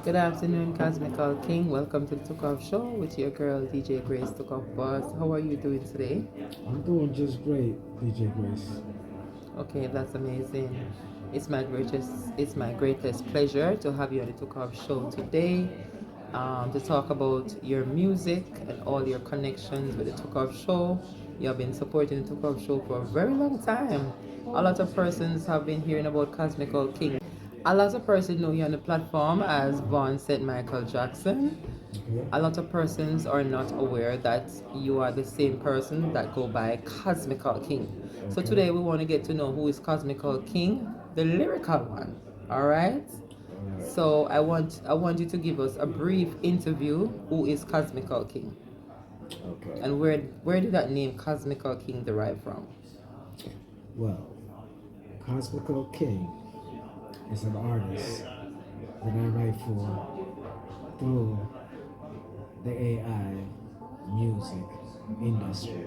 Good afternoon, Cosmical King. Welcome to the Tookoff Show with your girl, Djgrace Tookoffboss. How are you doing today? I'm doing just great, DJ Grace. Okay, that's amazing. It's my greatest pleasure to have you on the Tookoff Show today, to talk about your music and all your connections with the Tookoff Show. You have been supporting the Tookoff Show for a very long time. A lot of persons have been hearing about Cosmical King. A lot of persons know you on the platform as Vaughn said Michael Jackson. Okay. A lot of persons are not aware that you are the same person that go by Cosmical King. So Okay. today we want to get to know who is Cosmical King, the lyrical one. All right. All right. So I want you to give us a brief interview. Who is Cosmical King, Okay. and where did that name Cosmical King derive from? Well, Cosmical King is an artist that I write for through the AI music industry.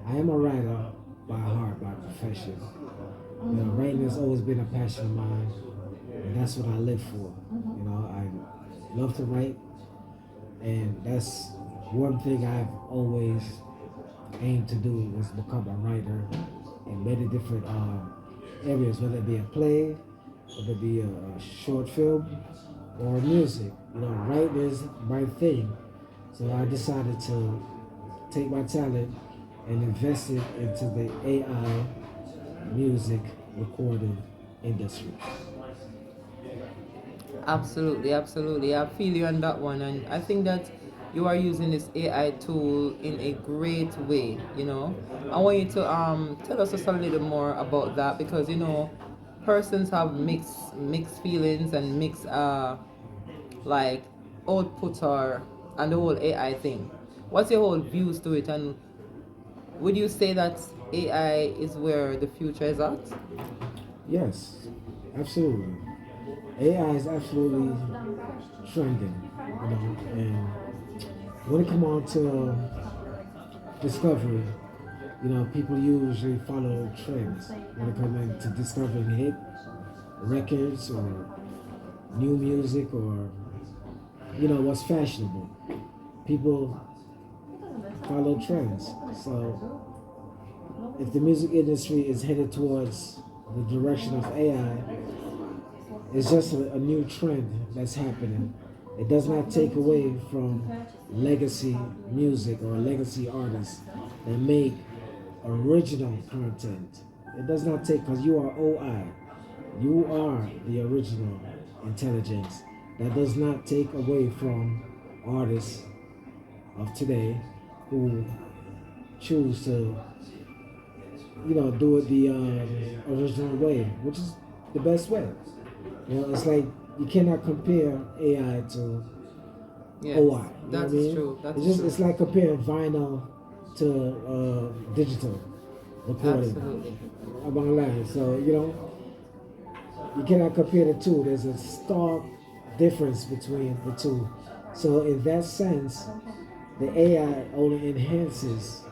I am a writer by heart, by profession. Writing has always been a passion of mine, and that's what I live for. I love to write, and that's one thing I've always aimed to do is become a writer in many different areas, whether it be a play, whether it be a short film, or music. Writing is my thing. So I decided to take my talent and invest it into the AI music recording industry. Absolutely, absolutely. I feel you on that one, and I think that you are using this AI tool in a great way. I want you to tell us just a little more about that because persons have mixed feelings and mixed like output or and the whole AI thing. What's your whole views to it, and would you say that AI is where the future is at? Yes, absolutely. AI is absolutely trending, and when it comes on to discovery, people usually follow trends when it comes into discovering hit records or new music or what's fashionable. People follow trends. So if the music industry is headed towards the direction of AI, it's just a new trend that's happening. It does not take away from legacy music or legacy artists that make original content. It does not take, because you are OI. You are the original intelligence. That does not take away from artists of today who choose to, do it the original way, which is the best way. It's like you cannot compare AI to Yes, OI. You know what that I is mean? true. That It's is just true. it's like comparing vinyl to digital recording Absolutely. among lines. So you cannot compare the two. There's a stark difference between the two. So in that sense, the AI only enhances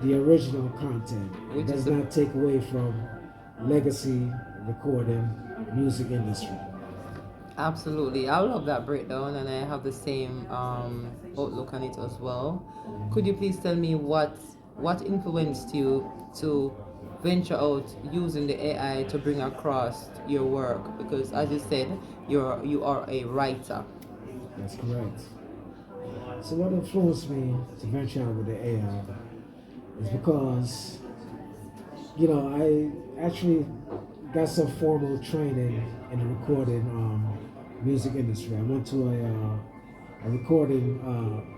the original content. It Which is does the not take away from legacy recording music industry. Absolutely. I love that breakdown, and I have the same outlook on it as well. Could you please tell me what influenced you to venture out using the AI to bring across your work? Because as you said, you are a writer. That's correct. So what influenced me to venture out with the AI is because, I actually got some formal training in the recording music industry. I went to a recording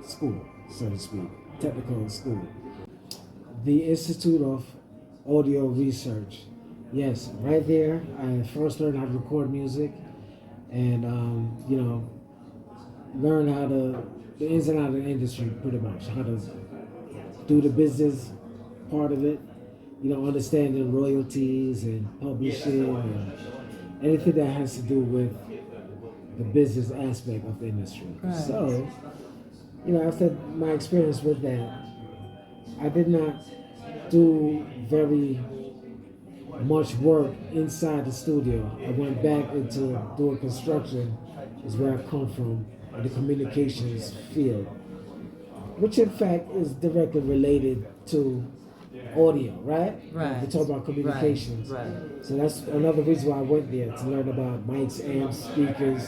school, so to speak, technical school. The Institute of Audio Research. Yes, right there, I first learned how to record music and, learn how to, the ins and outs of the industry pretty much, how to do the business part of it, understanding royalties and publishing and anything that has to do with the business aspect of the industry. Right. So, after my experience with that, I did not do very much work inside the studio. I went back into doing construction, is where I come from, in the communications field, which in fact is directly related to audio, right? We Right. talk about Right. communications. Right. So that's another reason why I went there, to learn about mics, amps, speakers,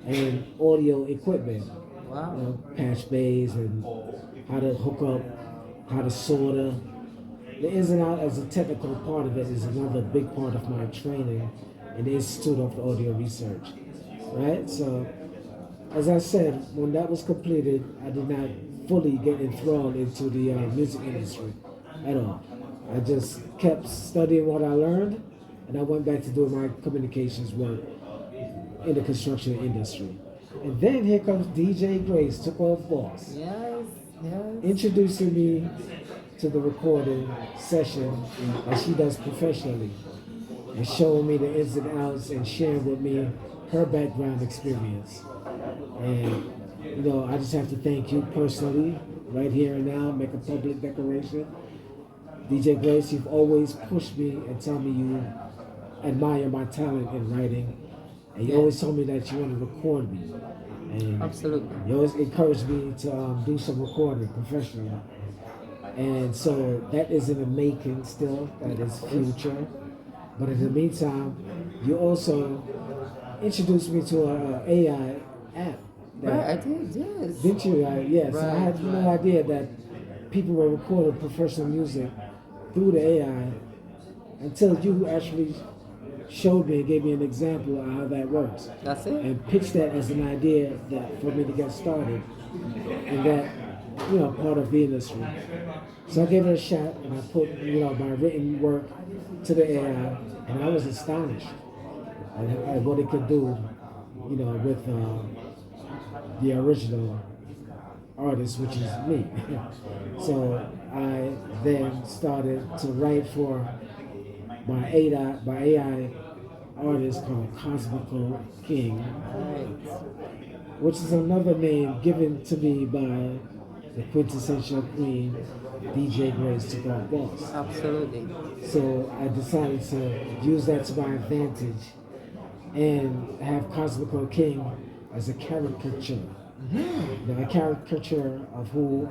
and audio equipment. Wow. Patch bays and how to hook up, how to solder. The ins and outs as a technical part of it is another big part of my training in the Institute of Audio Research, right? So, as I said, when that was completed, I did not fully get enthralled into the music industry at all. I just kept studying what I learned, and I went back to doing my communications work in the construction industry. And then here comes Djgrace Tookoffboss, Yes. Yes. introducing me to the recording session that she does professionally, and showing me the ins and outs and sharing with me her background experience. And I just have to thank you personally, right here and now, make a public declaration. DJ Grace, you've always pushed me and tell me you admire my talent in writing, and you always Yes. told me that you want to record me, and Absolutely. you always encouraged me to do some recording professionally. And so that is in the making still, that is future. But in the meantime, you also introduced me to a AI app. Right. I That, did. Yes. didn't you? Yes, I Right. had no Right. idea that people were recording professional music through the AI until you actually showed me and gave me an example of how that works, That's it. and pitched that as an idea that for me to get started in that part of the industry. So I gave it a shot, and I put my written work to the AI, and I was astonished at what it could do, with the original artist, which is me. So I then started to write for my AI artist called Cosmical King, Right. which is another name given to me by the quintessential queen, Djgrace Tookoffboss. Absolutely. So I decided to use that to my advantage and have Cosmical King as a caricature. A caricature of who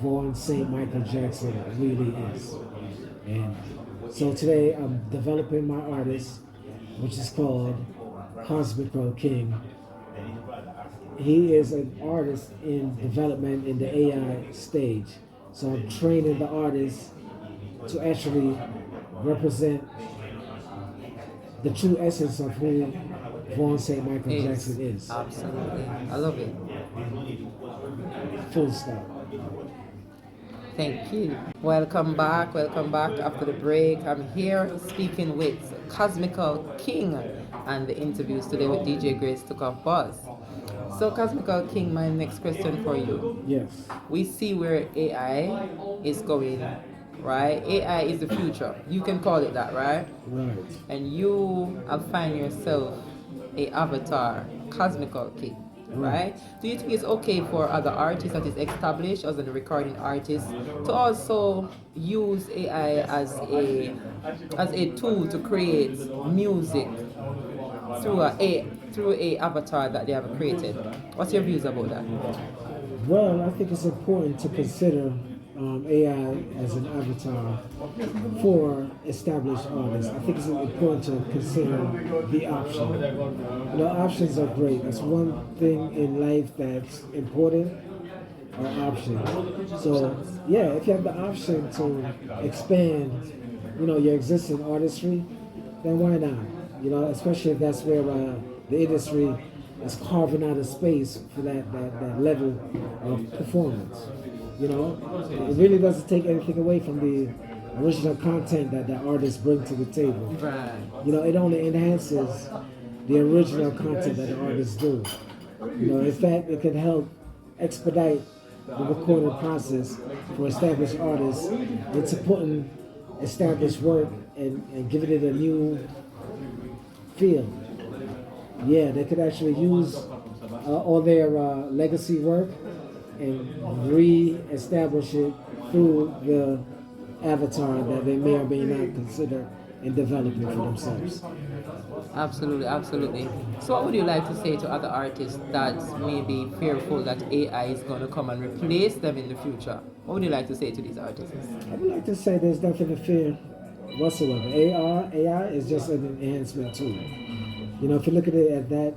Vaughn St. Michael Jackson really is. And so today I'm developing my artist, which is called Cosmical King. He is an artist in development in the AI stage. So I'm training the artist to actually represent the true essence of who Vaughn St. Michael Jackson is. Absolutely. I love it. Full stop. Thank you. Welcome back. Welcome back after the break. I'm here speaking with Cosmical King and the interviews today with Djgrace Tookoffboss. So, Cosmical King, my next question for you. Yes. We see where AI is going, right? AI is the future. You can call it that, right? Right. And you have find yourself a avatar, Cosmical King, right? Do you think it's okay for other artists that is established as a recording artist to also use AI as a tool to create music through a avatar that they have created? What's your views about that? Well, I think it's important to consider AI as an avatar for established artists. I think it's important to consider the option. Options are great. That's one thing in life that's important, are options. So, yeah, if you have the option to expand, your existing artistry, then why not? Especially if that's where the industry is carving out a space for that level of performance. It really doesn't take anything away from the original content that the artists bring to the table. Right. It only enhances the original content that the artists do. In fact, it can help expedite the recording process for established artists into putting established work and giving it a new feel. Yeah, they could actually use all their legacy work and re-establish it through the avatar that they may or may not consider and developing for themselves. Absolutely, absolutely. So, what would you like to say to other artists that may be fearful that AI is going to come and replace them in the future? What would you like to say to these artists? I would like to say there's nothing to fear whatsoever. AI is just an enhancement tool. You know, if you look at it at that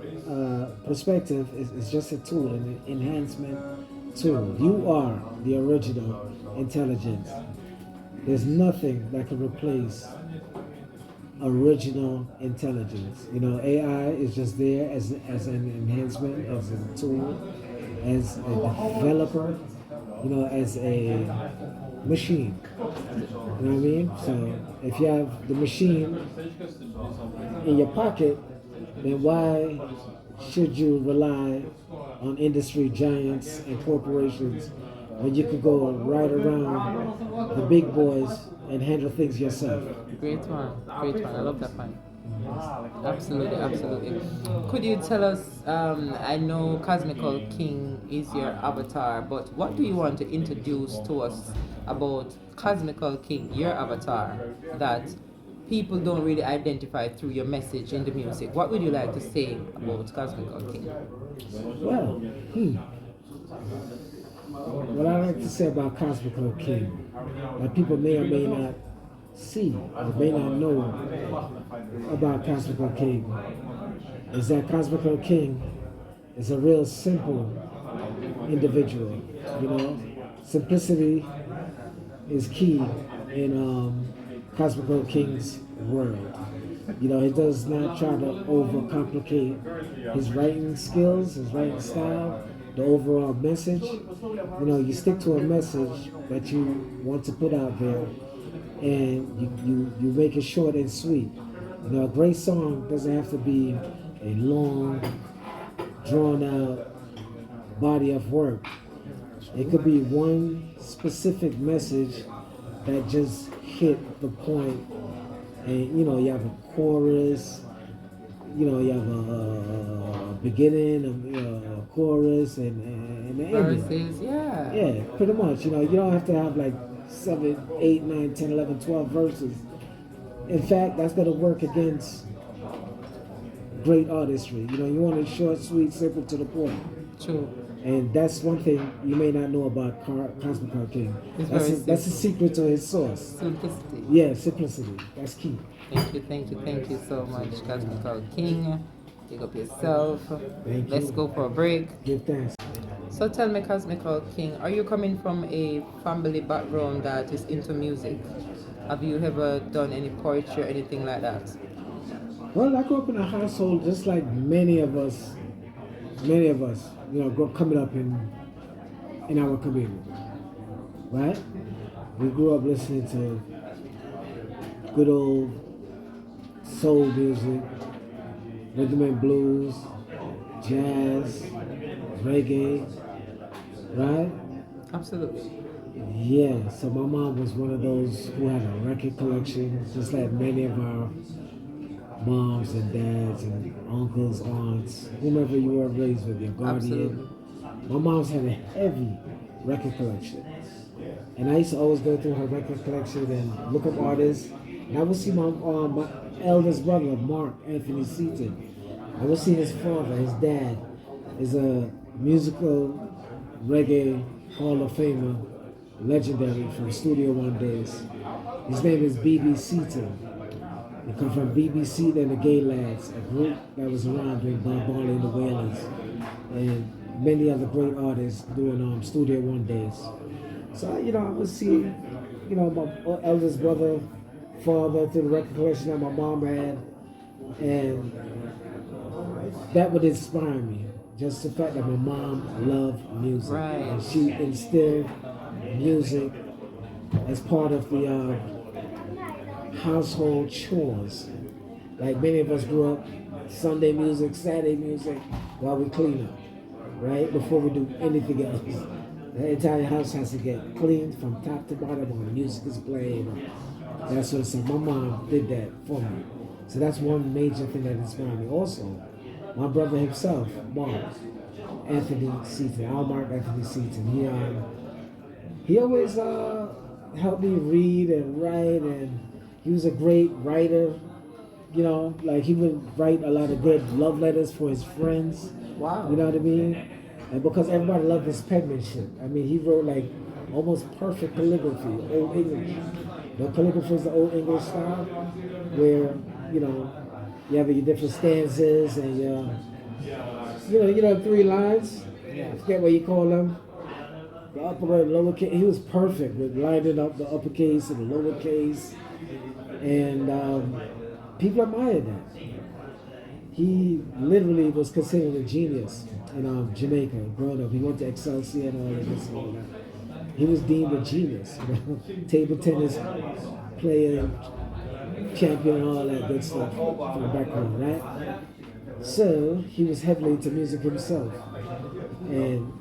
perspective, it's just a tool, an enhancement tool. You are the original intelligence. There's nothing that can replace original intelligence. You know, AI is just there as an enhancement, as a tool, as a developer, you know, as a machine. You know what I mean? So if you have the machine in your pocket, then why should you rely on industry giants and corporations when you could go right around the big boys and handle things yourself? Great one, great one. I love that point. Absolutely, absolutely. Could you tell us? I know Cosmical King is your avatar, but what do you want to introduce to us about Cosmical King, your avatar, that people don't really identify through your message in the music? What would you like to say about Cosmical King? Well, what I like to say about Cosmical King that people may or may not see or may not know about Cosmical King is that Cosmical King is a real simple individual. You know, simplicity is key in Cosmical King's world. You know, he does not try to overcomplicate his writing skills, his writing style, the overall message. You know, you stick to a message that you want to put out there, and you make it short and sweet. You know, a great song doesn't have to be a long, drawn out body of work. It could be one specific message that just hit the point, and you know, you have a chorus, you know, you have a beginning, a chorus, and an ending. Verses, yeah. Yeah, pretty much. You know, you don't have to have like 7, 8, 9, 10, 11, 12 verses. In fact, that's going to work against great artistry. You know, you want it short, sweet, simple, to the point. True. And that's one thing you may not know about Cosmical King. That's a secret to his source. Simplicity. Yeah, simplicity. That's key. Thank you so much, Cosmical King. Pick up yourself. Thank Let's you. go for a break. Give thanks. So tell me, Cosmical King, are you coming from a family background that is into music? Have you ever done any poetry or anything like that? Well, I grew up in a household just like many of us, you know, coming up in our community, right? We grew up listening to good old soul music, rhythm and blues, jazz, reggae, right? Absolutely. Yeah, so my mom was one of those who had a record collection, just like many of our moms and dads and uncles, aunts, whomever you were raised with, your guardian. Absolutely. My mom's had a heavy record collection. And I used to always go through her record collection and look up artists. And I would see my eldest brother, Mark Anthony Seaton. I would see his father, his dad, is a musical reggae Hall of Famer, legendary from Studio One days. His name is B.B. Seaton. He come from BBC, then the Gay Lads, a group that was around during Bob Marley and the Wailers, and many other great artists doing Studio One days. So, you know, I would see, you know, my eldest brother, father, to the record collection that my mom had, and that would inspire me. Just the fact that my mom loved music, Right. and she instilled music as part of the household chores. Like many of us grew up, Sunday music, Saturday music, while we clean up, right? Before we do anything else. The entire house has to get cleaned from top to bottom when the music is playing. That sort of stuff. My mom did that for me. So that's one major thing that inspired me. Also, my brother himself, Mark Anthony Seaton, Mark Anthony Seaton, he always helped me read and write, and He was a great writer. You know, like he would write a lot of good love letters for his friends. You Wow. know what I mean? And because everybody loved his penmanship. I mean, he wrote like almost perfect calligraphy, Old English. The calligraphy is the Old English style, where you know you have your different stanzas and three lines. Yeah. I forget what you call them. The upper and lowercase. He was perfect with lining up the uppercase and the lowercase, and people admired that. He literally was considered a genius in Jamaica growing up. He went to Excelsior and all of this and all that. He was deemed a genius, table tennis player, champion, and all that good stuff from the background, right? So he was heavily into music himself, and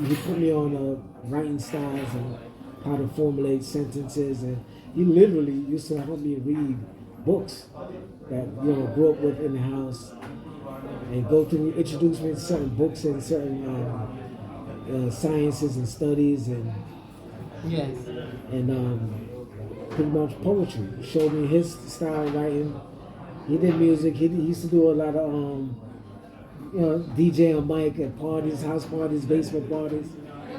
he put me on writing styles and how to formulate sentences, and he literally used to help me read books that grew up with in the house and go through introduce me to certain books and certain sciences and studies Yes. and pretty much poetry. Showed me his style of writing. He did music. He used to do a lot of DJ on mic at parties, house parties, basement parties.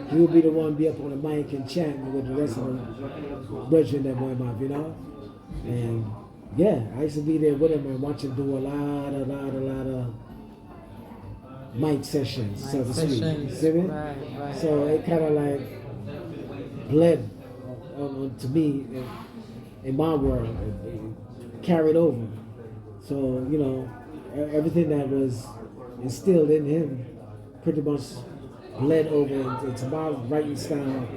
He would be the one be up on the mic and chatting with the rest of the brethren that were him. And yeah, I used to be there with him and watch him do a lot of mic sessions, so Night to speak. sessions. See me? Right, right. So it kind of like bled to me in my world, it carried over. So everything that was instilled in him pretty much bled over into my writing style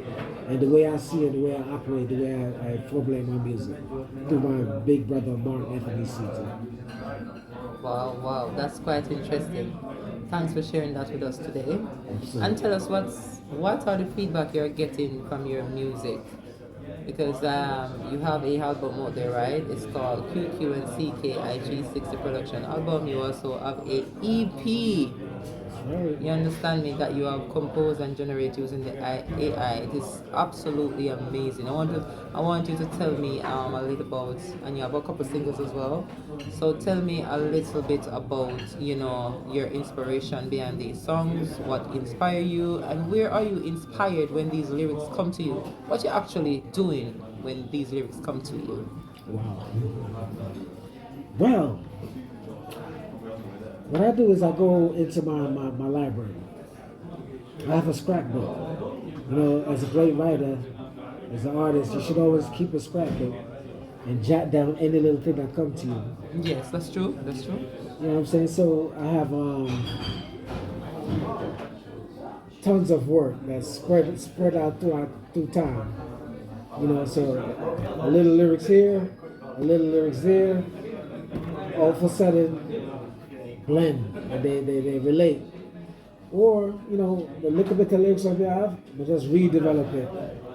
and the way I see it, the way I operate, the way I formulate my music through my big brother Mark Anthony Caesar. Wow, wow, that's quite interesting. Thanks for sharing that with us today. And Absolutely. tell us what are the feedback you're getting from your music? Because you have a album out there, right? It's called QQ and CKIG 60 Production Album. You also have a EP. That's right. You understand me that you have composed and generate using the AI. It is absolutely amazing. I want you to tell me a little about, and you have a couple singles as well. So tell me a little bit about your inspiration behind these songs, what inspire you, and where are you inspired when these lyrics come to you? What you actually doing when these lyrics come to you? Wow. Well, what I do is I go into my library. I have a scrapbook. As a great writer, as an artist, you should always keep a scrapbook and jot down any little thing that comes to you. Yes, that's true. That's true. You know what I'm saying? So I have tons of work that's spread out through time. So a little lyrics here, a little lyrics there, all of a sudden blend and they relate. Or, the little bit of lyrics of have, but just redevelop it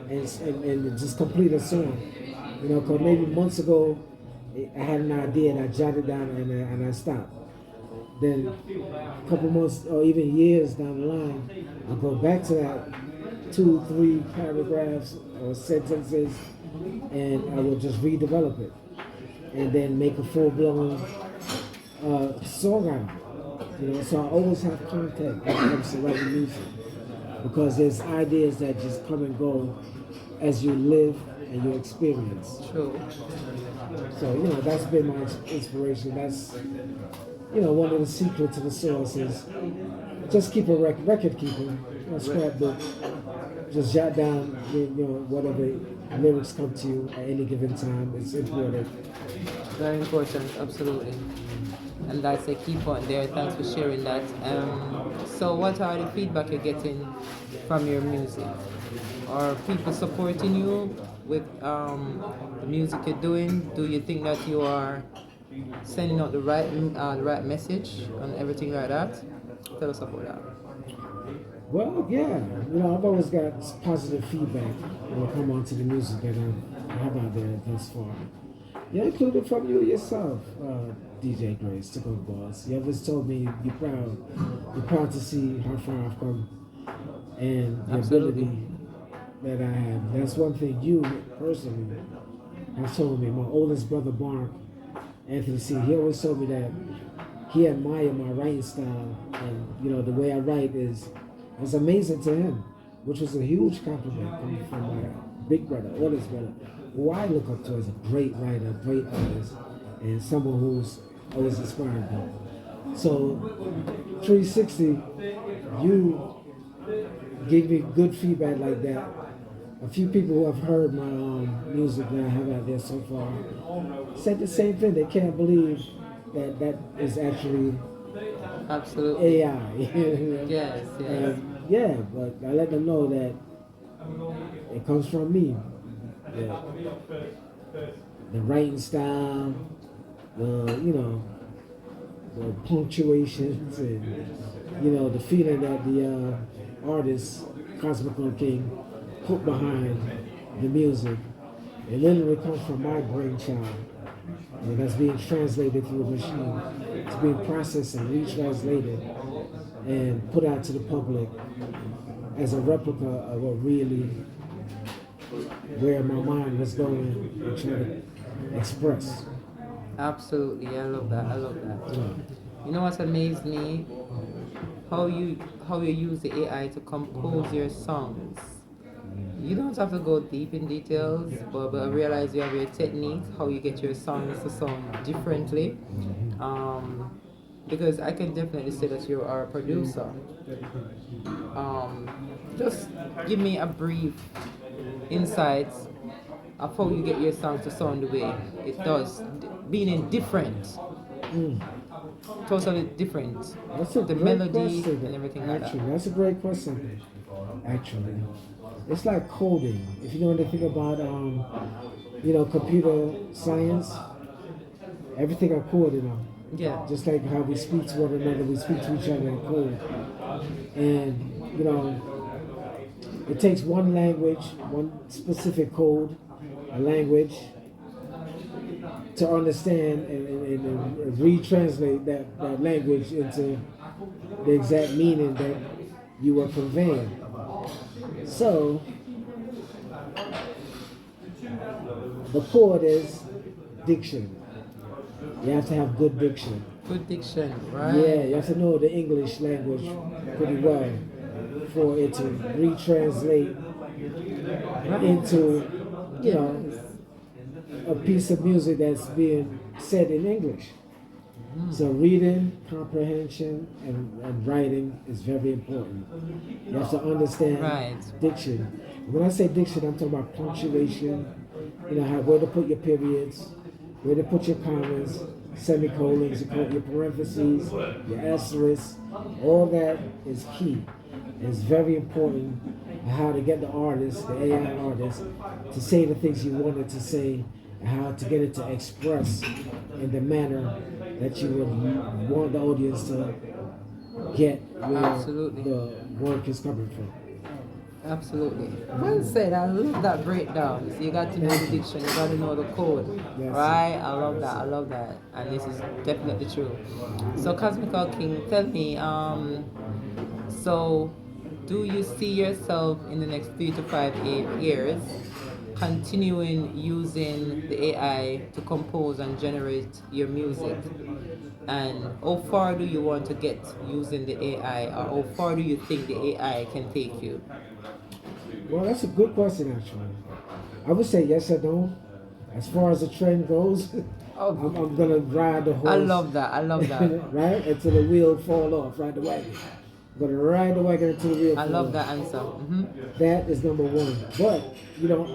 and just complete a song. Because maybe months ago I had an idea and I jotted down and I stopped. Then a couple months or even years down the line, I'll go back to that 2, 3 paragraphs or sentences and I will just redevelop it and then make a full-blown song out of it. So I always have content when it comes to writing music because there's ideas that just come and go as you live and you experience. True. So that's been my inspiration. That's one of the secrets of the source is just keep a record keeping, a scrapbook. Just jot down whatever lyrics come to you at any given time. It's important. Very important, absolutely. And that's a key point there. Thanks for sharing that. So, what are the feedback you're getting from your music? Are people supporting you with the music you're doing? Do you think that you are sending out the right message and everything like that? Tell us about that. Well, yeah, I've always got positive feedback when I come onto the music that I have out there thus far. Yeah, including from you yourself, Djgrace Tookoffboss. You always told me you're proud to see how far I've come and the Absolutely. ability that I have. That's one thing you personally has told me, my oldest brother Mark, Anthony C, he always told me that he admired my writing style, and the way I write is amazing to him, which was a huge compliment coming from my big brother, oldest brother, who I look up to as a great writer, great artist, and someone who's always inspired me. So 360, you gave me good feedback like that. A few people who have heard my music that I have out there so far said the same thing. They can't believe that is actually Absolutely. AI. Yes, yes. And yeah, but I let them know that it comes from me. The, the writing style, the punctuations, and the feeling that the artist Cosmical King put behind the music. It literally comes from my brainchild. And that's being translated through a machine. It's being processed and retranslated and put out to the public as a replica of what really where my mind was going and trying to express. Absolutely. I love that. I love that. Yeah. You know what's amazed me? How you use the AI to compose your songs. You don't have to go deep in details, but I realize you have your technique, how you get your songs to sound differently. Um, because I can definitely say that you are a producer. Um, just give me a brief insights of how you get your songs to sound the way it does, being different, Mm. totally different, That's a the great melody question. and everything like that. Actually, that's a great question. Actually, it's like coding. If you know anything about, computer science, everything are coded now. Yeah, Just like how we speak to one another, we speak to each other in code. And it takes one language, one specific code, a language, to understand and retranslate that language into the exact meaning that you were conveying. So the chord is diction. You have to have good diction. good diction, Yeah, you right? have to know the English language pretty well for it to retranslate into, you know, Yes. a piece of music that's being said in English. So reading, comprehension, and writing is very important. You have to understand Right. diction. When I say diction, I'm talking about punctuation. Where to put your periods, where to put your commas, semicolons, your parentheses, your asterisks. All that is key. It's very important how to get the artist, the AI artist, to say the things you wanted to say, and how to get it to express in the manner that you would want the audience to get where Absolutely. the work is coming from. Absolutely. Well said. I love that breakdown. So you got to know the Thank you. diction, you got to know the code. That's it. Right? I love that. I love that. And this is definitely true. So Cosmical King, tell me, so do you see yourself in the next 3 to 5 years continuing using the AI to compose and generate your music? And how far do you want to get using the AI, or how far do you think the AI can take you? Well, that's a good question, actually. I would say yes or no. As far as the trend goes, Oh, I'm gonna ride the I horse, love that. I love that. right, until the wheel fall off. Ride the wagon. I'm gonna ride the wagon until the wheel I fall love that off. answer. That is number one. But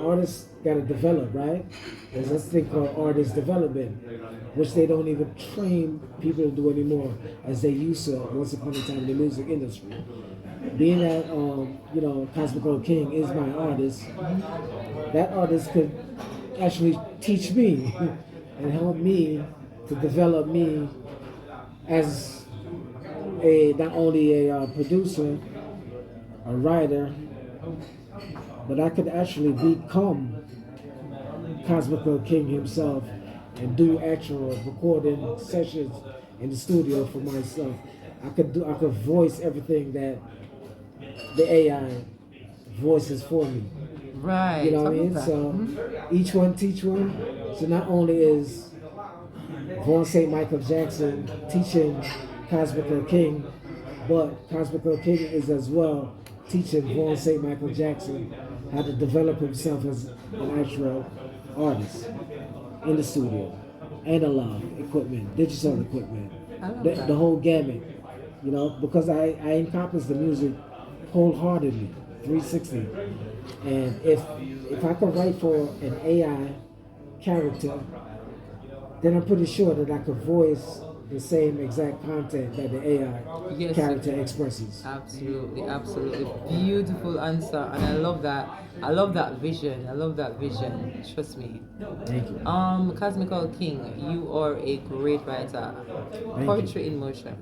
artists gotta develop, right? There's this thing called artist development, which they don't even train people to do anymore, as they used to once upon a time in the music industry. Being that Cosmical King is my artist, that artist could actually teach me and help me to develop me as a not only a producer, a writer, but I could actually become Cosmical King himself and do actual recording sessions in the studio for myself. I could voice everything that the AI voices for me. You Right. know I what I love mean? that. So Mhm. each one teach one. So not only is Vaughn St. Michael Jackson teaching Cosmical King, but Cosmical King is as well teaching Vaughn St. Michael Jackson how to develop himself as an actual artist in the studio, analog equipment, digital equipment, I love the that. whole gamut, you know, because I encompass the music wholeheartedly, 360. And if I could write for an AI character, then I'm pretty sure that I could voice the same exact content that the AI Yes, you character can. expresses. Absolutely, absolutely. Beautiful answer. And I love that. I love that vision. I love that vision. Trust me. Thank you. Cosmical King, you are a great writer. Thank you. Poetry in motion.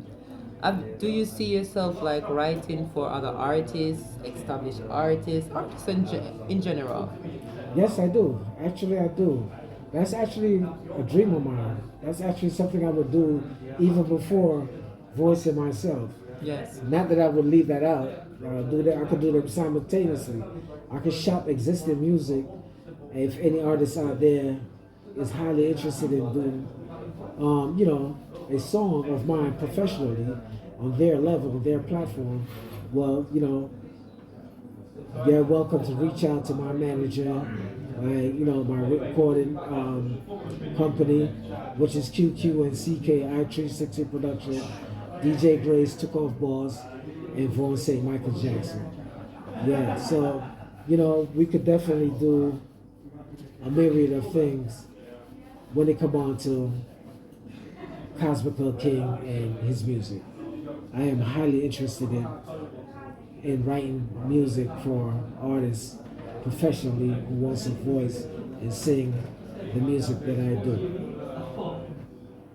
Do you see yourself like writing for other artists, established artists, or just in general? Yes, I do. Actually, I do. That's actually a dream of mine. That's actually something I would do even before voicing myself. Yes. Not that I would leave that out. Do that. I could do them simultaneously. I could shop existing music. If any artist out there is highly interested in doing, you know, a song of mine professionally on their level, on their platform, well, you know, they're welcome to reach out to my manager, my recording company, which is QQ and CKI 360 Production, Djgrace Tookoffboss, and Vaughn St. Michael Jackson. Yeah, so, you know, we could definitely do a myriad of things when it come on to Cosmical King and his music. I am highly interested in writing music for artists professionally who wants to voice and sing the music that I do.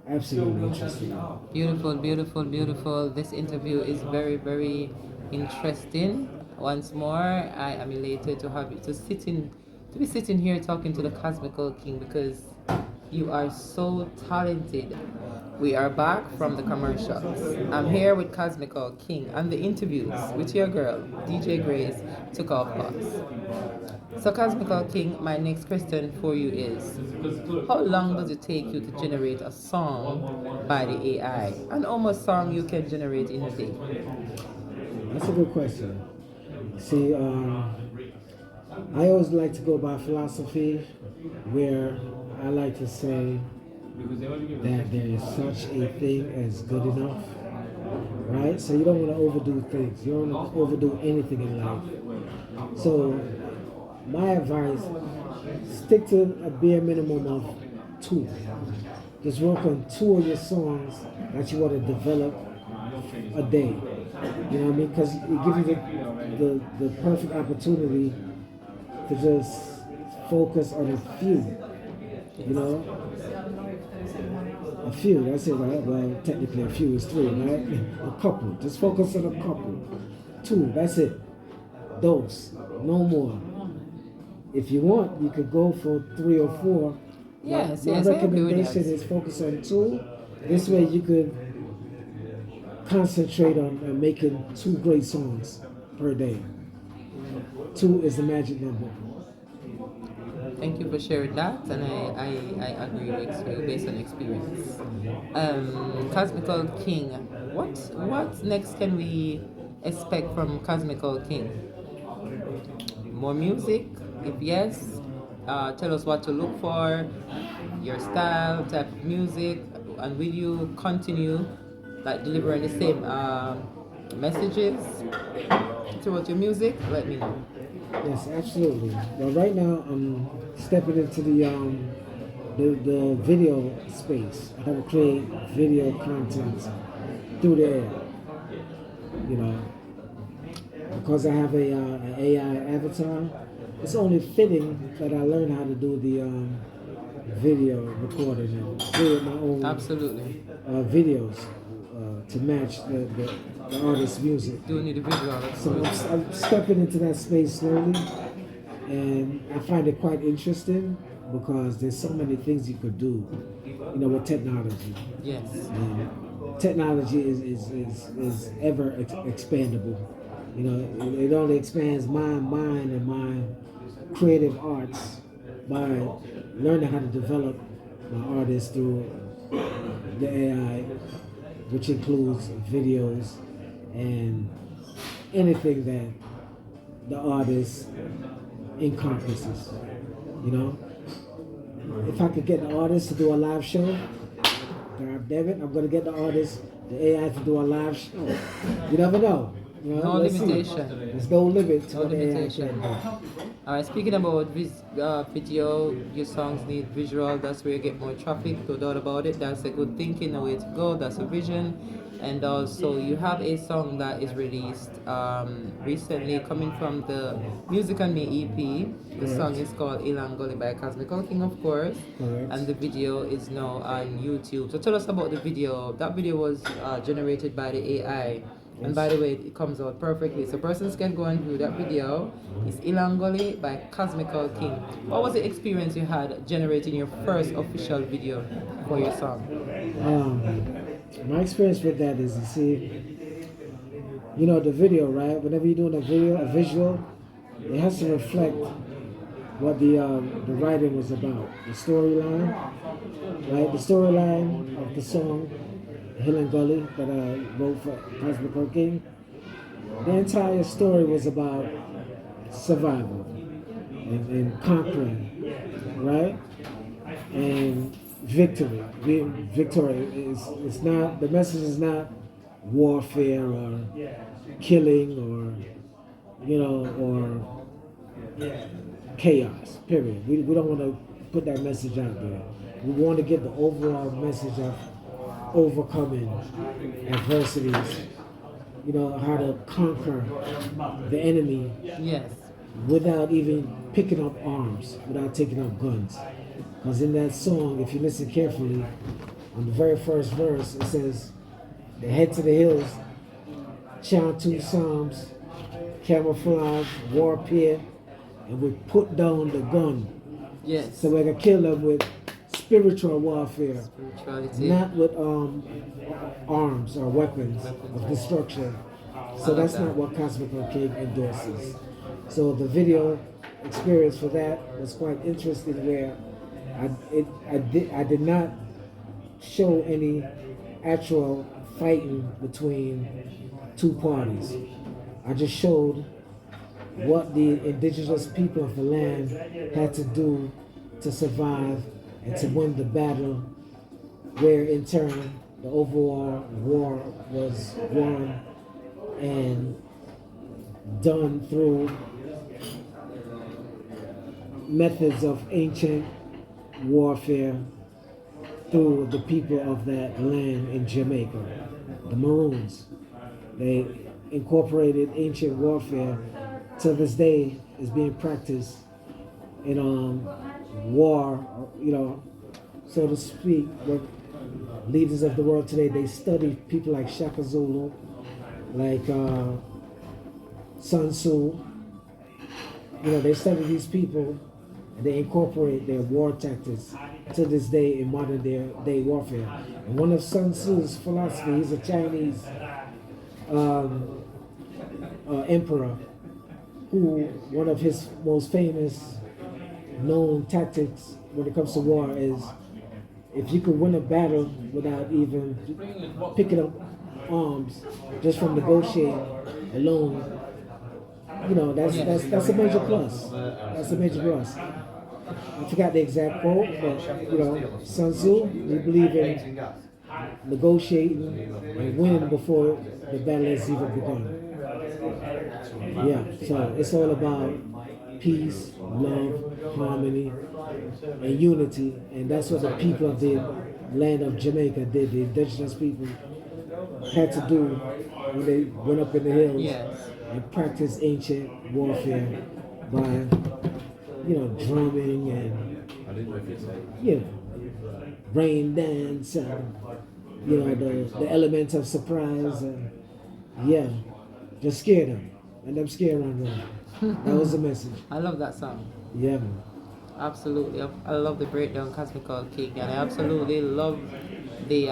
Absolutely interested. Beautiful, beautiful, beautiful. This interview is very, very interesting. Once more, I am elated to have you to be sitting here talking to the Cosmical King because you are so talented. We are back from the commercials. I'm here with Cosmical King and the interviews with your girl, DJ Grace Tookoffboss. So, Cosmical King, my next question for you is how long does it take you to generate a song by the AI? And how much song you can generate in a day? That's a good question. See, I always like to go by philosophy where I like to say that there is such a thing as good enough, right? So you don't want to overdo things. You don't want to overdo anything in life. So my advice, stick to a bare minimum of two. Just work on two of your songs that you want to develop a day. You know what I mean? Because it gives you the perfect opportunity to just focus on a few. You know, a few. That's it, right? Well, technically, a few is three, right? A couple. Just focus on a couple. Two. That's it. Those. No more. If you want, you could go for three or four. Yes, My yes, I agree with recommendation is that. focus on two. This way you could concentrate on making two great songs per day. Two is the magic number. Thank you for sharing that, and I agree with you based on experience. Cosmical King, what next can we expect from Cosmical King? More music? If yes, tell us what to look for, your style, type of music, and will you continue like delivering the same messages throughout your music? Let me know. Yes, absolutely. Well, right now I'm stepping into the video space. I have to create video content through the air. You know, because I have an AI avatar, it's only fitting that I learn how to do the video recording and create my own Absolutely. videos to match the artist's music. Do need a visual, So absolutely. I'm stepping into that space slowly, and I find it quite interesting because there's so many things you could do, you know, with technology. Yes. And technology is ever expandable. You know, it only expands my mind and my creative arts by learning how to develop my artists through the AI, which includes videos and anything that the artist encompasses. You know, if I could get the artist to do a live show, God damn it, I'm gonna get the artist, the AI to do a live show. You never know. You know, No let's see. limitation. There's no limit to No what the AI limitation. can do. Alright, speaking about video, your songs need visual. That's where you get more traffic, no doubt about it. That's a good thinking, a way to go. That's a vision. And also, you have a song that is released recently, coming from the Music and Me EP. The song Correct. is called Ilan Gully by Cosmical King, of course. Correct. And the video is now on YouTube. So tell us about the video. That video was generated by the AI. And by the way, it comes out perfectly. So persons can go and view that video. It's Ilangoli by Cosmical King. What was the experience you had generating your first official video for your song? My experience with that is, you see, you know, the video, right? Whenever you're doing a video, a visual, it has to reflect what the writing was about, the storyline, right? The storyline of the song Hill and Gully that I wrote for Cosmical King. The entire story was about survival and conquering, right? And victory. Victory is, it's not, the message is not warfare or killing or, you know, or chaos, period. We don't want to put that message out there. We want to get the overall message of overcoming adversities, you know, how to conquer the enemy Yes. without even picking up arms, without taking up guns. Because in that song, if you listen carefully, on the very first verse, it says, they head to the hills, chant two psalms, camouflage, warfare, and we put down the gun. Yes. So we can kill them with spiritual warfare, Spirituality. not with arms or weapons of destruction. So that's not what Cosmical King endorses. So the video experience for that was quite interesting, where I did not show any actual fighting between two parties. I just showed what the indigenous people of the land had to do to survive and to win the battle, where in turn the overall war was won and done through methods of ancient warfare through the people of that land in Jamaica, the Maroons. They incorporated ancient warfare. To this day is being practiced in war, you know, so to speak. What leaders of the world today, they study people like Shaka Zulu, like Sun Tzu. You know, they study these people and they incorporate their war tactics to this day in modern day warfare. And one of Sun Tzu's philosophy, he's a Chinese emperor, who one of his most famous known tactics when it comes to war is, if you could win a battle without even picking up arms, just from negotiating alone, you know, that's a major plus. That's a major plus. I forgot the exact quote, but you know, Sun Tzu, we believe in negotiating and winning before the battle has even begun. Yeah, so it's all about peace, love, harmony, and unity, and that's what the people of the land of Jamaica did. The indigenous people had to do when they went up in the hills. Yes. And practiced ancient warfare by, you know, drumming and, you know, rain dance and, you know, the element of surprise and, yeah, just scare them. And them scare around them. That was the message. I love that song. Yeah, man. Absolutely. I love the breakdown Cosmical King, and I absolutely love the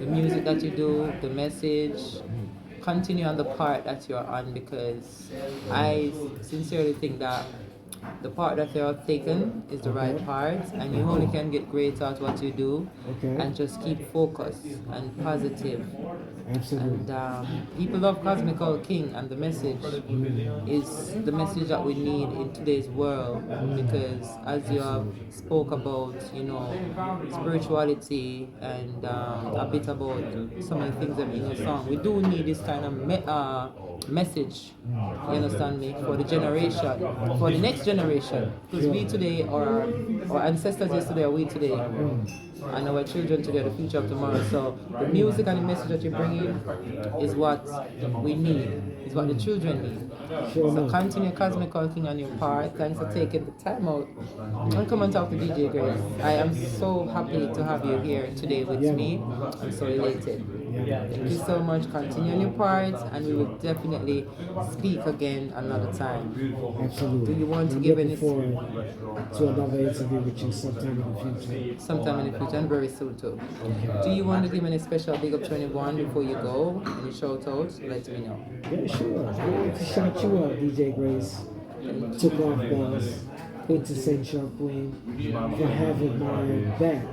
music that you do, the message. Continue on the part that you're on, because I sincerely think that the part that you have taken is the right Okay. part, and you only can get great at what you do, Okay. and just keep focused and positive. Absolutely. And people love Cosmical King, and the message is the message that we need in today's world, because as you have Absolutely. spoke about, spirituality and a bit about some of the things that are in your song, we do need this kind of message. You understand me? For the generation, for the next generation, because we today, or our ancestors yesterday, are we today, and our children today are the future of tomorrow. So the music and the message that you bring in is what we need, is what the children need. Sure So enough. continue Cosmical King on your part. Thanks for taking the time out and come and talk to DJ Grace. I am so happy to have you here today with Yeah, me. man. I'm so elated. Yeah, Thank man. you so much. Continue on your part, and we will definitely speak again another time. Absolutely. Do you want And to I'm give looking any forward to another interview with you sometime in the future. sometime in the future, and very soon too? Okay. Do you want to give any special big up to anyone before you go? Any shout outs? Let me know. Yeah, sure. I want to shout you out, DJ Grace. Tookoffboss, quintessential queen, for having my back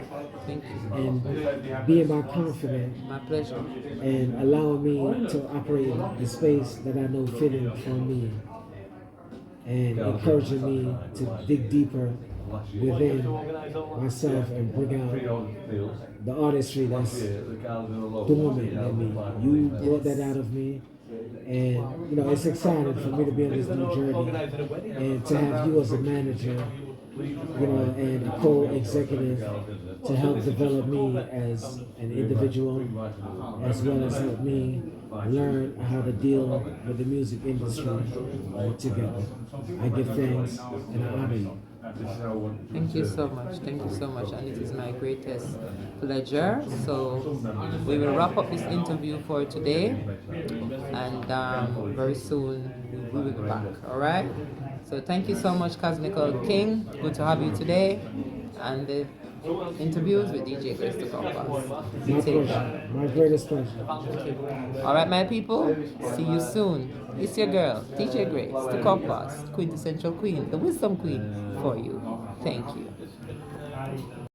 Thank you. and being my confidant My pleasure. and allowing me to operate the space that I know fitting for me and encouraging me to dig deeper within myself and bring out the artistry that's dormant in me. You brought that out of me. And it's exciting for me to be on this new journey and to have you as a manager, and a co-executive to help develop me as an individual, as well as help me learn how to deal with the music industry together. I give thanks and I honor you. Thank you so much. Thank you so much. And it is my greatest pleasure. So we will wrap up this interview for today. And very soon we will be back. All right? So thank you so much, Cosmical King. Good to have you today. And the interviews with DJ Grace Tookoffboss. You My take care. pleasure. My greatest pleasure. All right, my people. See you soon. It's your girl, DJ Grace, the Boss, quintessential queen, the wisdom queen for you. Thank you.